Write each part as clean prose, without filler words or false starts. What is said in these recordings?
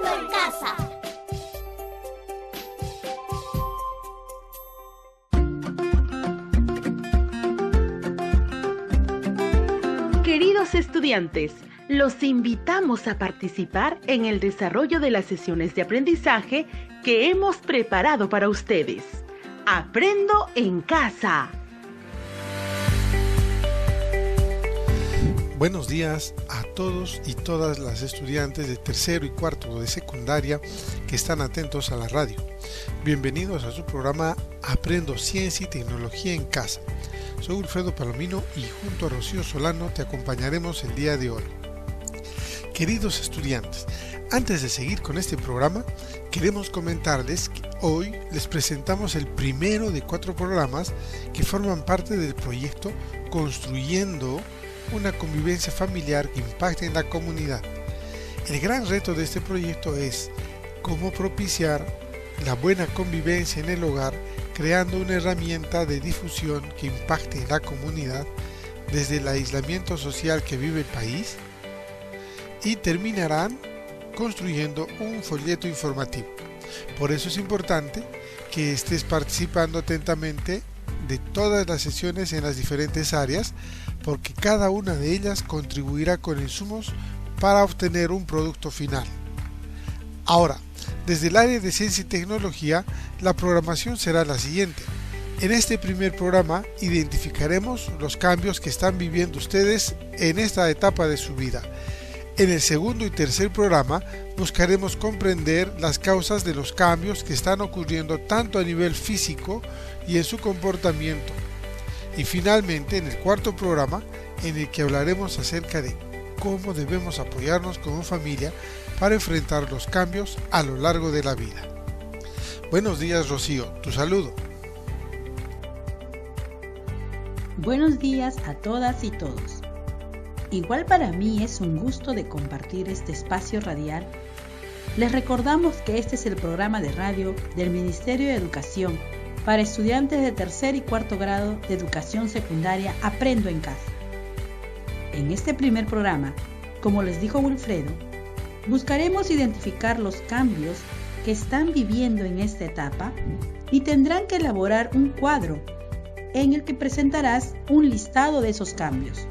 Aprendo en Casa. Queridos estudiantes, los invitamos a participar en el desarrollo de las sesiones de aprendizaje que hemos preparado para ustedes. Aprendo en Casa. Buenos días a todos y todas las estudiantes de tercero y cuarto de secundaria que están atentos a la radio. Bienvenidos a su programa Aprendo Ciencia y Tecnología en Casa. Soy Wilfredo Palomino y junto a Rocío Solano te acompañaremos el día de hoy. Queridos estudiantes, antes de seguir con este programa, queremos comentarles que hoy les presentamos el primero de 4 programas que forman parte del proyecto Construyendo una convivencia familiar que impacte en la comunidad. El gran reto de este proyecto es cómo propiciar la buena convivencia en el hogar, creando una herramienta de difusión que impacte en la comunidad desde el aislamiento social que vive el país, y terminarán construyendo un folleto informativo. Por eso es importante que estés participando atentamente de todas las sesiones en las diferentes áreas, porque cada una de ellas contribuirá con insumos para obtener un producto final. Ahora, desde el área de ciencia y tecnología, la programación será la siguiente. En este primer programa identificaremos los cambios que están viviendo ustedes en esta etapa de su vida. En el segundo y tercer programa buscaremos comprender las causas de los cambios que están ocurriendo tanto a nivel físico y en su comportamiento. Y finalmente, en el cuarto programa, en el que hablaremos acerca de cómo debemos apoyarnos como familia para enfrentar los cambios a lo largo de la vida. Buenos días, Rocío, tu saludo. Buenos días a todas y todos. Igual para mí es un gusto de compartir este espacio radial. Les recordamos que este es el programa de radio del Ministerio de Educación para estudiantes de tercer y cuarto grado de educación secundaria Aprendo en Casa. En este primer programa, como les dijo Wilfredo, buscaremos identificar los cambios que están viviendo en esta etapa y tendrán que elaborar un cuadro en el que presentarás un listado de esos cambios.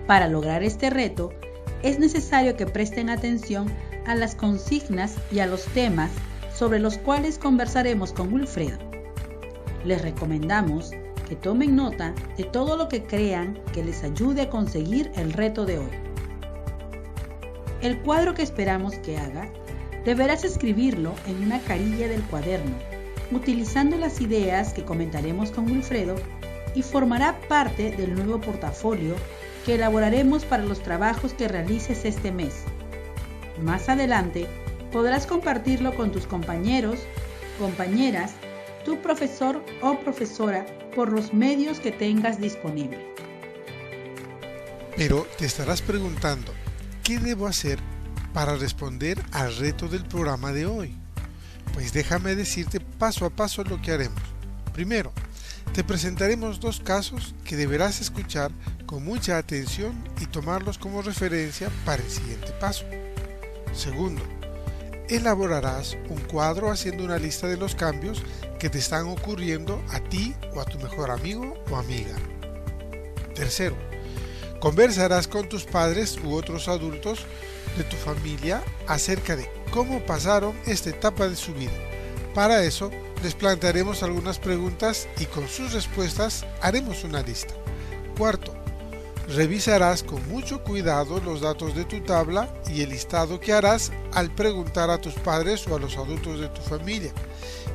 Para lograr este reto, es necesario que presten atención a las consignas y a los temas sobre los cuales conversaremos con Wilfredo. Les recomendamos que tomen nota de todo lo que crean que les ayude a conseguir el reto de hoy. El cuadro que esperamos que haga, deberás escribirlo en una carilla del cuaderno, utilizando las ideas que comentaremos con Wilfredo, y formará parte del nuevo portafolio que elaboraremos para los trabajos que realices este mes. Más adelante, podrás compartirlo con tus compañeros, compañeras, tu profesor o profesora por los medios que tengas disponible. Pero te estarás preguntando, ¿qué debo hacer para responder al reto del programa de hoy? Pues déjame decirte paso a paso lo que haremos. Primero, te presentaremos 2 casos que deberás escuchar con mucha atención y tomarlos como referencia para el siguiente paso. Segundo, elaborarás un cuadro haciendo una lista de los cambios que te están ocurriendo a ti o a tu mejor amigo o amiga. Tercero, conversarás con tus padres u otros adultos de tu familia acerca de cómo pasaron esta etapa de su vida. Para eso, les plantearemos algunas preguntas y con sus respuestas haremos una lista. Cuarto, revisarás con mucho cuidado los datos de tu tabla y el listado que harás al preguntar a tus padres o a los adultos de tu familia,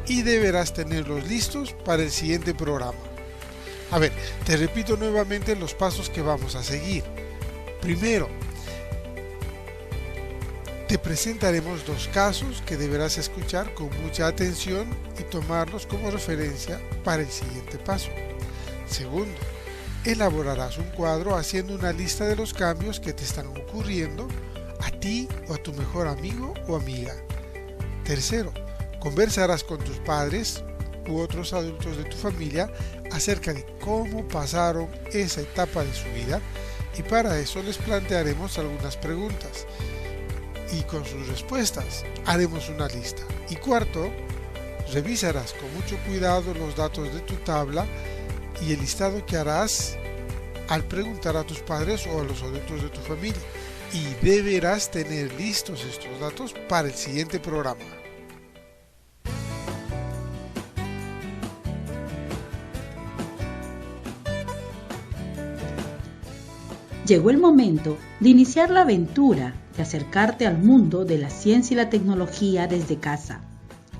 y deberás tenerlos listos para el siguiente programa. A ver, te repito nuevamente los pasos que vamos a seguir. Primero, te presentaremos 2 casos que deberás escuchar con mucha atención y tomarlos como referencia para el siguiente paso. Segundo, elaborarás un cuadro haciendo una lista de los cambios que te están ocurriendo a ti o a tu mejor amigo o amiga. Tercero, conversarás con tus padres u otros adultos de tu familia acerca de cómo pasaron esa etapa de su vida, y para eso les plantearemos algunas preguntas. y con sus respuestas haremos una lista. Y cuarto, revisarás con mucho cuidado los datos de tu tabla y el listado que harás al preguntar a tus padres o a los adultos de tu familia. Y deberás tener listos estos datos para el siguiente programa. Llegó el momento de iniciar la aventura de acercarte al mundo de la ciencia y la tecnología desde casa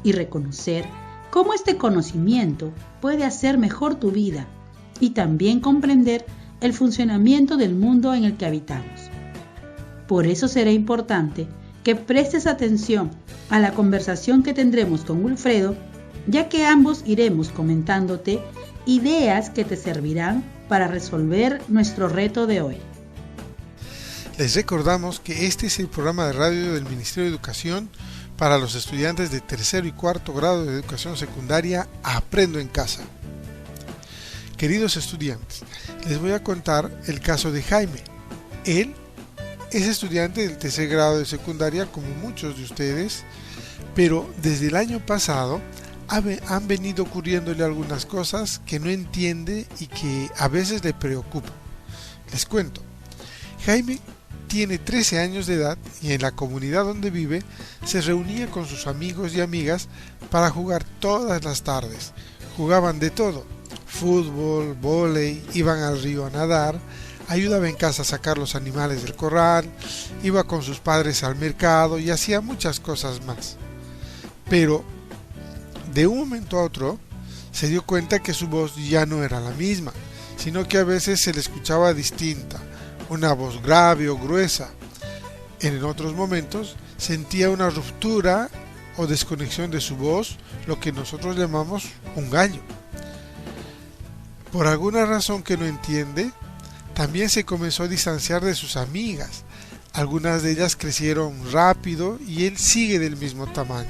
y reconocer cómo este conocimiento puede hacer mejor tu vida y también comprender el funcionamiento del mundo en el que habitamos. Por eso será importante que prestes atención a la conversación que tendremos con Wilfredo, ya que ambos iremos comentándote ideas que te servirán para resolver nuestro reto de hoy. Les recordamos que este es el programa de radio del Ministerio de Educación para los estudiantes de tercero y cuarto grado de educación secundaria Aprendo en Casa. Queridos estudiantes, les voy a contar el caso de Jaime. Él es estudiante del tercer grado de secundaria como muchos de ustedes, pero desde el año pasado han venido ocurriéndole algunas cosas que no entiende y que a veces le preocupan. Les cuento. Jaime tiene 13 años de edad y en la comunidad donde vive se reunía con sus amigos y amigas para jugar todas las tardes. Jugaban de todo: fútbol, vóley, iban al río a nadar, ayudaba en casa a sacar los animales del corral, iba con sus padres al mercado y hacía muchas cosas más. Pero de un momento a otro se dio cuenta que su voz ya no era la misma, sino que a veces se le escuchaba distinta, una voz grave o gruesa. En otros momentos sentía una ruptura o desconexión de su voz, lo que nosotros llamamos un gallo. Por alguna razón que no entiende, también se comenzó a distanciar de sus amigas. Algunas de ellas crecieron rápido y él sigue del mismo tamaño.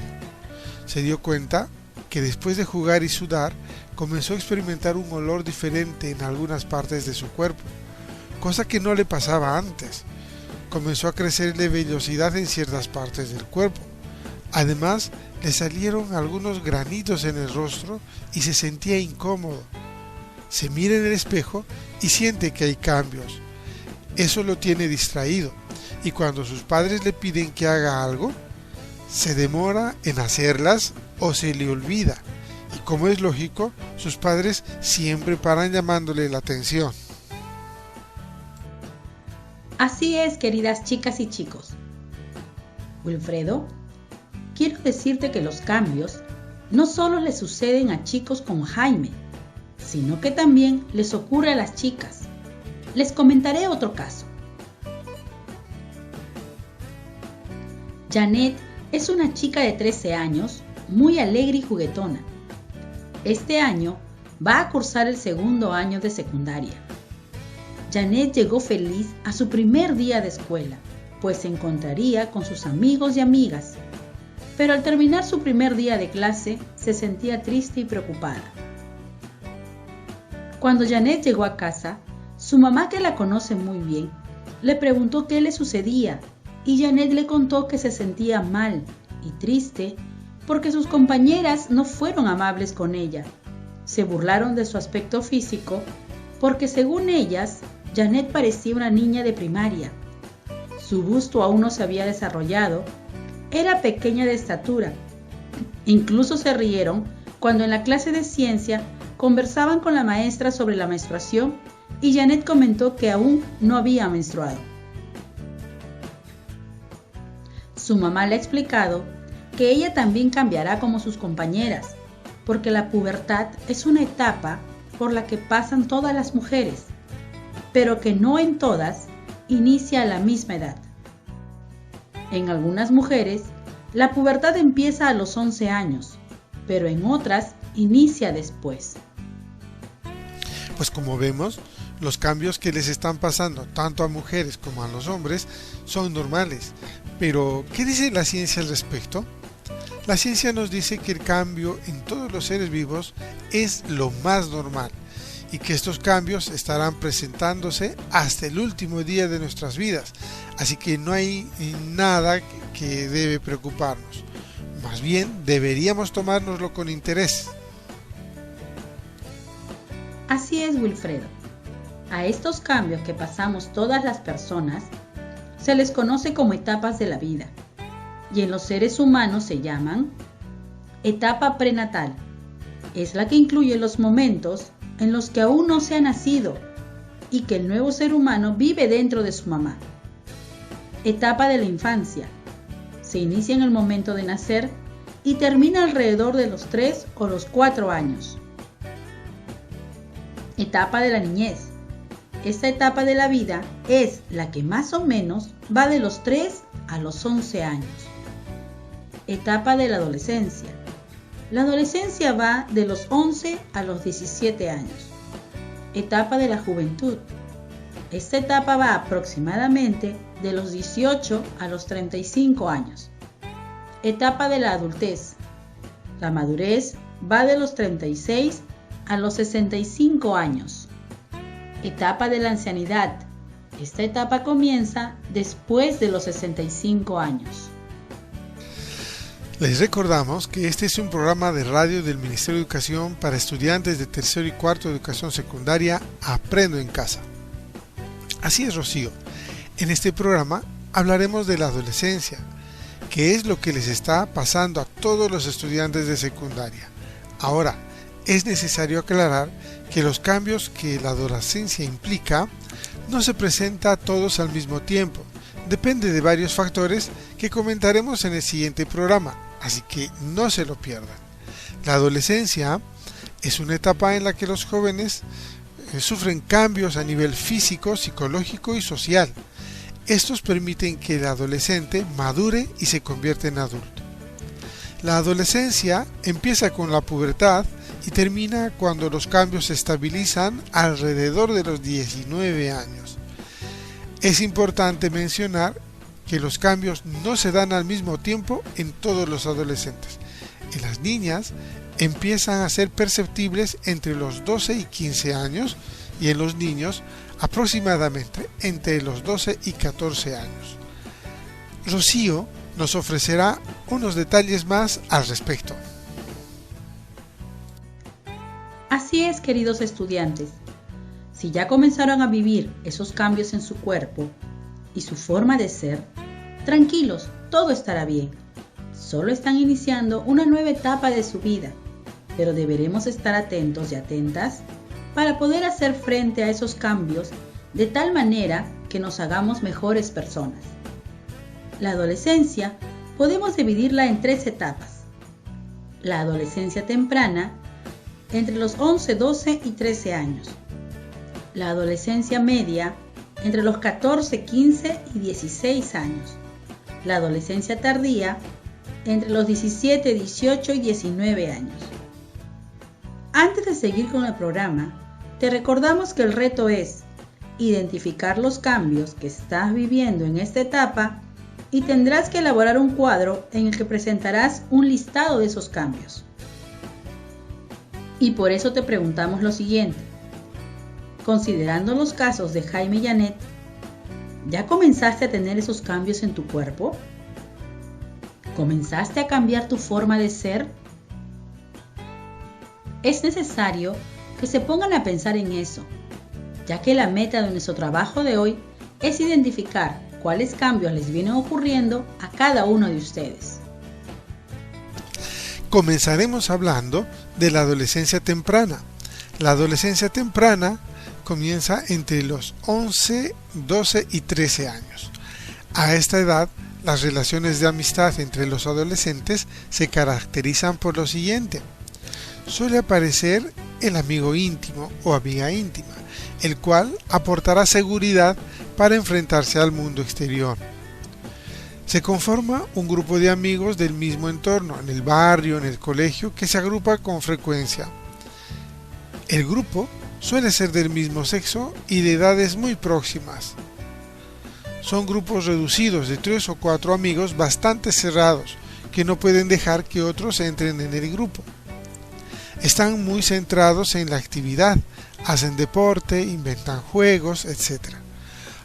Se dio cuenta que después de jugar y sudar, comenzó a experimentar un olor diferente en algunas partes de su cuerpo, cosa que no le pasaba antes. Comenzó a crecerle vellosidad en ciertas partes del cuerpo. Además, le salieron algunos granitos en el rostro y se sentía incómodo. Se mira en el espejo y siente que hay cambios. Eso lo tiene distraído, y cuando sus padres le piden que haga algo, se demora en hacerlas o se le olvida. Y como es lógico, sus padres siempre paran llamándole la atención. Así es, queridas chicas y chicos. Wilfredo, quiero decirte que los cambios no solo le suceden a chicos como Jaime, sino que también les ocurre a las chicas. Les comentaré otro caso. Janet es una chica de 13 años, muy alegre y juguetona. Este año va a cursar el segundo año de secundaria. Janet llegó feliz a su primer día de escuela, pues se encontraría con sus amigos y amigas. Pero al terminar su primer día de clase, se sentía triste y preocupada. Cuando Janet llegó a casa, su mamá, que la conoce muy bien, le preguntó qué le sucedía, y Janet le contó que se sentía mal y triste porque sus compañeras no fueron amables con ella. Se burlaron de su aspecto físico porque, según ellas, Janet parecía una niña de primaria. Su busto aún no se había desarrollado, era pequeña de estatura. Incluso se rieron cuando en la clase de ciencia conversaban con la maestra sobre la menstruación y Janet comentó que aún no había menstruado. Su mamá le ha explicado que ella también cambiará como sus compañeras, porque la pubertad es una etapa por la que pasan todas las mujeres, pero que no en todas inicia a la misma edad. En algunas mujeres, la pubertad empieza a los 11 años, pero en otras inicia después. Pues como vemos, los cambios que les están pasando tanto a mujeres como a los hombres son normales. Pero, ¿qué dice la ciencia al respecto? La ciencia nos dice que el cambio en todos los seres vivos es lo más normal y que estos cambios estarán presentándose hasta el último día de nuestras vidas, así que no hay nada que debe preocuparnos, más bien deberíamos tomárnoslo con interés. Así es, Wilfredo. A estos cambios que pasamos todas las personas se les conoce como etapas de la vida, y en los seres humanos se llaman etapa prenatal. Es la que incluye los momentos en los que aún no se ha nacido y que el nuevo ser humano vive dentro de su mamá. Etapa de la infancia. Se inicia en el momento de nacer y termina alrededor de los 3 o los 4 años. Etapa de la niñez. Esta etapa de la vida es la que más o menos va de los 3 a los 11 años. Etapa de la adolescencia. La adolescencia va de los 11 a los 17 años. Etapa de la juventud. Esta etapa va aproximadamente de los 18 a los 35 años. Etapa de la adultez. La madurez va de los 36 a los 65 años. Etapa de la ancianidad. Esta etapa comienza después de los 65 años. Les recordamos que este es un programa de radio del Ministerio de Educación para estudiantes de tercero y cuarto de educación secundaria Aprendo en Casa. Así es, Rocío. En este programa hablaremos de la adolescencia, que es lo que les está pasando a todos los estudiantes de secundaria. Ahora, es necesario aclarar que los cambios que la adolescencia implica no se presenta a todos al mismo tiempo. Depende de varios factores que comentaremos en el siguiente programa, así que no se lo pierdan. La adolescencia es una etapa en la que los jóvenes sufren cambios a nivel físico, psicológico y social. Estos permiten que el adolescente madure y se convierta en adulto. La adolescencia empieza con la pubertad y termina cuando los cambios se estabilizan alrededor de los 19 años. Es importante mencionar que los cambios no se dan al mismo tiempo en todos los adolescentes. En las niñas empiezan a ser perceptibles entre los 12 y 15 años y en los niños aproximadamente entre los 12 y 14 años. Rocío nos ofrecerá unos detalles más al respecto. Así es, queridos estudiantes. Si ya comenzaron a vivir esos cambios en su cuerpo y su forma de ser, tranquilos, todo estará bien. Solo están iniciando una nueva etapa de su vida, pero deberemos estar atentos y atentas para poder hacer frente a esos cambios de tal manera que nos hagamos mejores personas. La adolescencia podemos dividirla en 3 etapas. La adolescencia temprana, entre los 11, 12 y 13 años. La adolescencia media, entre los 14, 15 y 16 años. La adolescencia tardía, entre los 17, 18 y 19 años. Antes de seguir con el programa, te recordamos que el reto es identificar los cambios que estás viviendo en esta etapa y tendrás que elaborar un cuadro en el que presentarás un listado de esos cambios. Y por eso te preguntamos lo siguiente. Considerando los casos de Jaime y Janet, ¿ya comenzaste a tener esos cambios en tu cuerpo? ¿Comenzaste a cambiar tu forma de ser? Es necesario que se pongan a pensar en eso, ya que la meta de nuestro trabajo de hoy es identificar cuáles cambios les vienen ocurriendo a cada uno de ustedes. Comenzaremos hablando de la adolescencia temprana. La adolescencia temprana comienza entre los 11, 12 y 13 años. A esta edad, las relaciones de amistad entre los adolescentes se caracterizan por lo siguiente. Suele aparecer el amigo íntimo o amiga íntima, el cual aportará seguridad para enfrentarse al mundo exterior. Se conforma un grupo de amigos del mismo entorno, en el barrio, en el colegio, que se agrupa con frecuencia. El grupo suele ser del mismo sexo y de edades muy próximas. Son grupos reducidos de 3 o 4 amigos bastante cerrados, que no pueden dejar que otros entren en el grupo. Están muy centrados en la actividad, hacen deporte, inventan juegos, etc.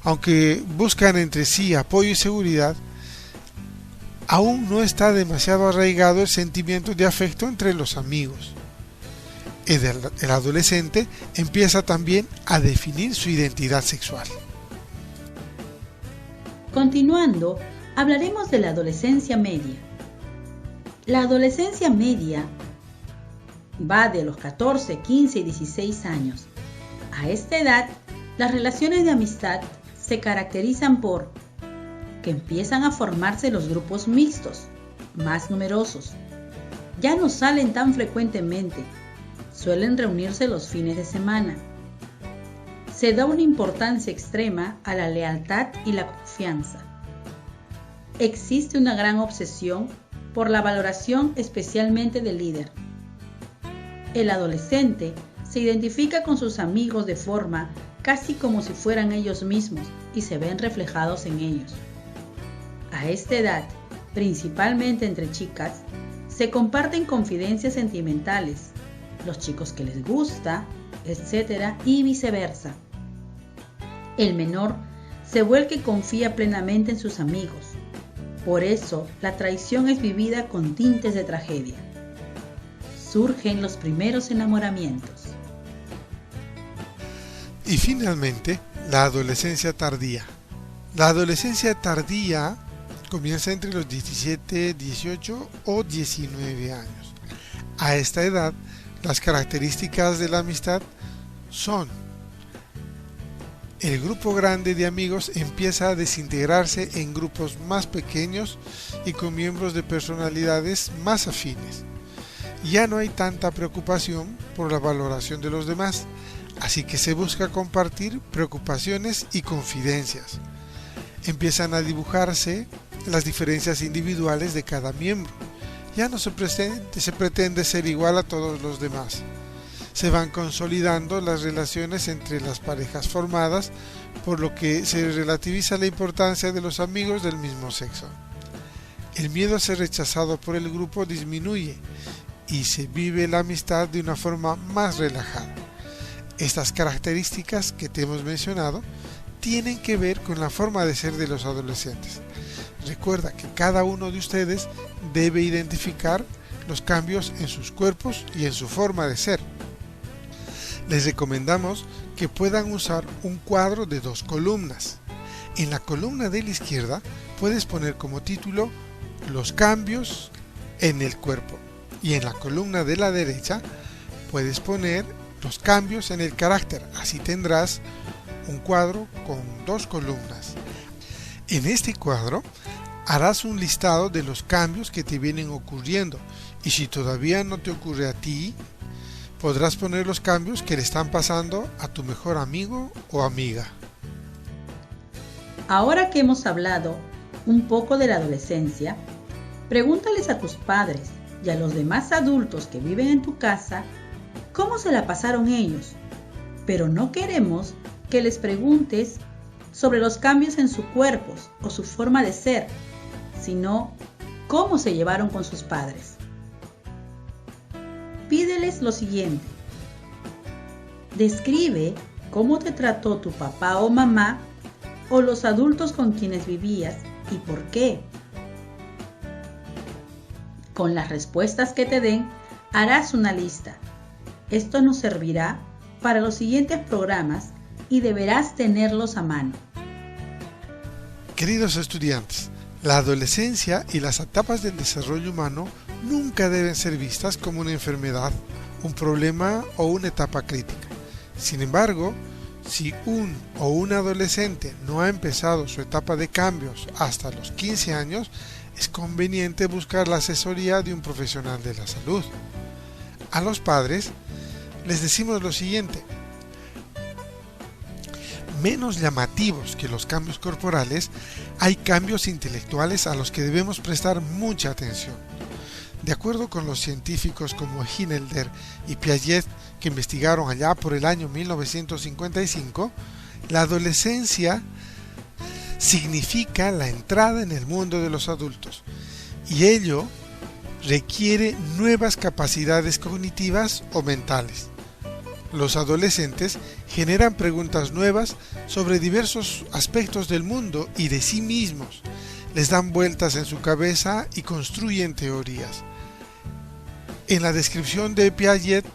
Aunque buscan entre sí apoyo y seguridad, aún no está demasiado arraigado el sentimiento de afecto entre los amigos. El adolescente empieza también a definir su identidad sexual. Continuando, hablaremos de la adolescencia media. La adolescencia media va de los 14, 15 y 16 años. A esta edad, las relaciones de amistad se caracterizan por que empiezan a formarse los grupos mixtos, más numerosos. Ya no salen tan frecuentemente, suelen reunirse los fines de semana. Se da una importancia extrema a la lealtad y la confianza. Existe una gran obsesión por la valoración especialmente del líder. El adolescente se identifica con sus amigos de forma casi como si fueran ellos mismos y se ven reflejados en ellos. A esta edad, principalmente entre chicas, se comparten confidencias sentimentales, los chicos que les gusta, etc. y viceversa. El menor se vuelve y confía plenamente en sus amigos. Por eso, la traición es vivida con tintes de tragedia. Surgen los primeros enamoramientos. Y finalmente, la adolescencia tardía. La adolescencia tardía comienza entre los 17, 18 o 19 años. A esta edad, las características de la amistad son: el grupo grande de amigos empieza a desintegrarse en grupos más pequeños y con miembros de personalidades más afines. Ya no hay tanta preocupación por la valoración de los demás, así que se busca compartir preocupaciones y confidencias. Empiezan a dibujarse las diferencias individuales de cada miembro. Ya no se pretende ser igual a todos los demás. Se van consolidando las relaciones entre las parejas formadas, por lo que se relativiza la importancia de los amigos del mismo sexo. El miedo a ser rechazado por el grupo disminuye y se vive la amistad de una forma más relajada. Estas características que te hemos mencionado tienen que ver con la forma de ser de los adolescentes. Recuerda que cada uno de ustedes debe identificar los cambios en sus cuerpos y en su forma de ser. Les recomendamos que puedan usar un cuadro de 2 columnas. En la columna de la izquierda puedes poner como título los cambios en el cuerpo, y en la columna de la derecha puedes poner los cambios en el carácter. Así tendrás un cuadro con 2 columnas. En este cuadro harás un listado de los cambios que te vienen ocurriendo, y si todavía no te ocurre a ti, podrás poner los cambios que le están pasando a tu mejor amigo o amiga. Ahora que hemos hablado un poco de la adolescencia, pregúntales a tus padres y a los demás adultos que viven en tu casa cómo se la pasaron ellos, pero no queremos que les preguntes sobre los cambios en sus cuerpos o su forma de ser, sino cómo se llevaron con sus padres. Pídeles lo siguiente: describe cómo te trató tu papá o mamá o los adultos con quienes vivías y por qué. Con las respuestas que te den, harás una lista. Esto nos servirá para los siguientes programas y deberás tenerlos a mano. Queridos estudiantes, la adolescencia y las etapas del desarrollo humano nunca deben ser vistas como una enfermedad, un problema o una etapa crítica. Sin embargo, si un o una adolescente no ha empezado su etapa de cambios hasta los 15 años, es conveniente buscar la asesoría de un profesional de la salud. A los padres les decimos lo siguiente: menos llamativos que los cambios corporales, hay cambios intelectuales a los que debemos prestar mucha atención. De acuerdo con los científicos como Hinelder y Piaget, que investigaron allá por el año 1955, la adolescencia significa la entrada en el mundo de los adultos, y ello requiere nuevas capacidades cognitivas o mentales. Los adolescentes generan preguntas nuevas sobre diversos aspectos del mundo y de sí mismos. Les dan vueltas en su cabeza y construyen teorías. En la descripción de Piaget,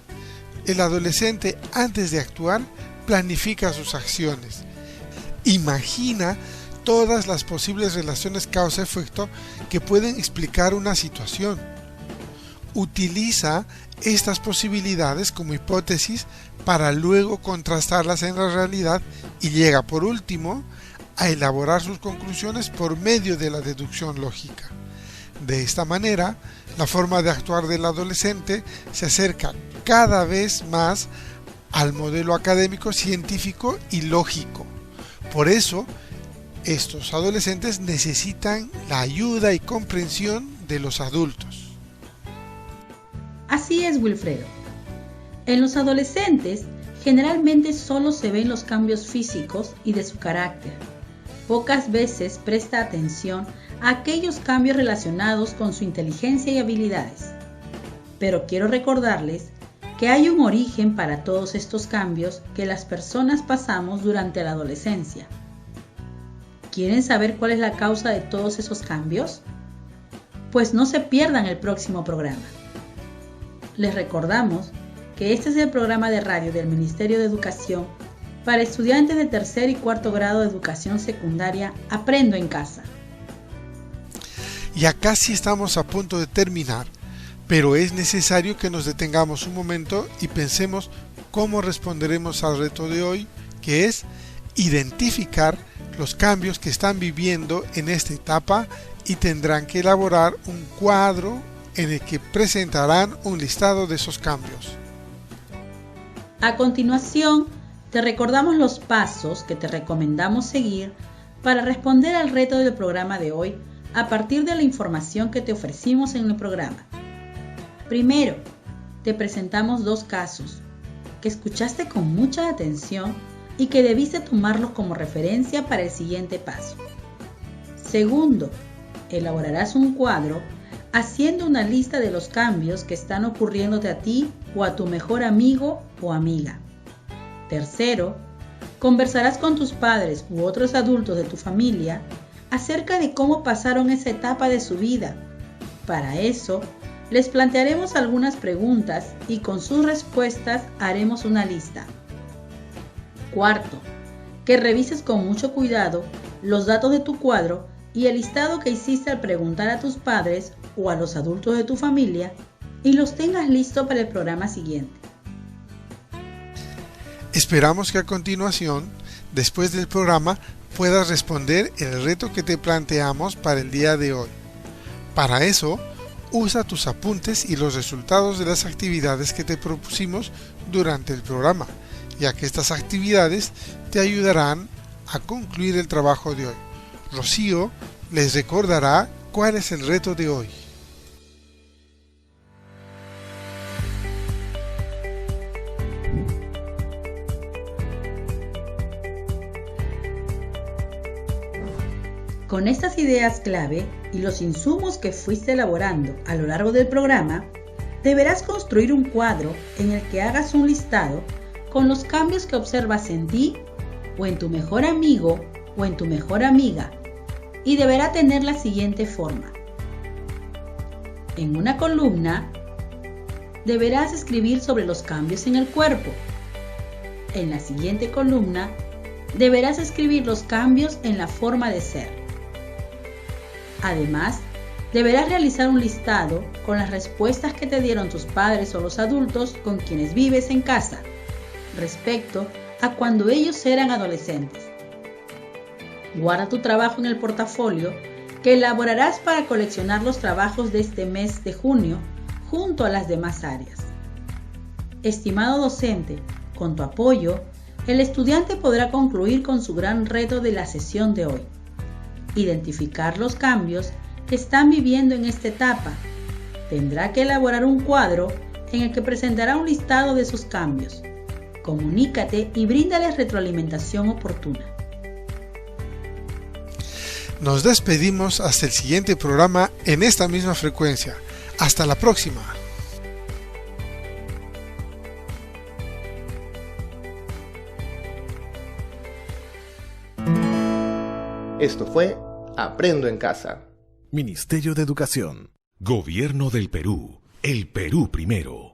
el adolescente, antes de actuar, planifica sus acciones. Imagina todas las posibles relaciones causa-efecto que pueden explicar una situación. Utiliza estas posibilidades como hipótesis para luego contrastarlas en la realidad y llega por último a elaborar sus conclusiones por medio de la deducción lógica. De esta manera, la forma de actuar del adolescente se acerca cada vez más al modelo académico, científico y lógico. Por eso, estos adolescentes necesitan la ayuda y comprensión de los adultos. Así es, Wilfredo. En los adolescentes generalmente solo se ven los cambios físicos y de su carácter. Pocas veces presta atención a aquellos cambios relacionados con su inteligencia y habilidades. Pero quiero recordarles que hay un origen para todos estos cambios que las personas pasamos durante la adolescencia. ¿Quieren saber cuál es la causa de todos esos cambios? Pues no se pierdan el próximo programa. Les recordamos que este es el programa de radio del Ministerio de Educación para estudiantes de tercer y cuarto grado de educación secundaria Aprendo en Casa. Ya casi estamos a punto de terminar, pero es necesario que nos detengamos un momento y pensemos cómo responderemos al reto de hoy, que es identificar los cambios que están viviendo en esta etapa y tendrán que elaborar un cuadro en el que presentarán un listado de esos cambios. A continuación, te recordamos los pasos que te recomendamos seguir para responder al reto del programa de hoy a partir de la información que te ofrecimos en el programa. Primero, te presentamos 2 casos que escuchaste con mucha atención y que debiste tomarlos como referencia para el siguiente paso. Segundo, elaborarás un cuadro haciendo una lista de los cambios que están ocurriéndote a ti o a tu mejor amigo o amiga. Tercero, conversarás con tus padres u otros adultos de tu familia acerca de cómo pasaron esa etapa de su vida. Para eso, les plantearemos algunas preguntas y con sus respuestas haremos una lista. Cuarto, que revises con mucho cuidado los datos de tu cuadro y el listado que hiciste al preguntar a tus padres o a los adultos de tu familia y los tengas listos para el programa siguiente. Esperamos que a continuación, después del programa, puedas responder el reto que te planteamos para el día de hoy. Para eso, usa tus apuntes y los resultados de las actividades que te propusimos durante el programa, ya que estas actividades te ayudarán a concluir el trabajo de hoy. Rocío les recordará cuál es el reto de hoy. Con estas ideas clave y los insumos que fuiste elaborando a lo largo del programa, deberás construir un cuadro en el que hagas un listado con los cambios que observas en ti o en tu mejor amigo o en tu mejor amiga, y deberá tener la siguiente forma. En una columna, deberás escribir sobre los cambios en el cuerpo. En la siguiente columna, deberás escribir los cambios en la forma de ser. Además, deberás realizar un listado con las respuestas que te dieron tus padres o los adultos con quienes vives en casa, respecto a cuando ellos eran adolescentes. Guarda tu trabajo en el portafolio que elaborarás para coleccionar los trabajos de este mes de junio junto a las demás áreas. Estimado docente, con tu apoyo, el estudiante podrá concluir con su gran reto de la sesión de hoy: identificar los cambios que están viviendo en esta etapa. Tendrá que elaborar un cuadro en el que presentará un listado de sus cambios. Comunícate y bríndales retroalimentación oportuna. Nos despedimos hasta el siguiente programa en esta misma frecuencia. Hasta la próxima. Esto fue Aprendo en Casa. Ministerio de Educación. Gobierno del Perú. El Perú primero.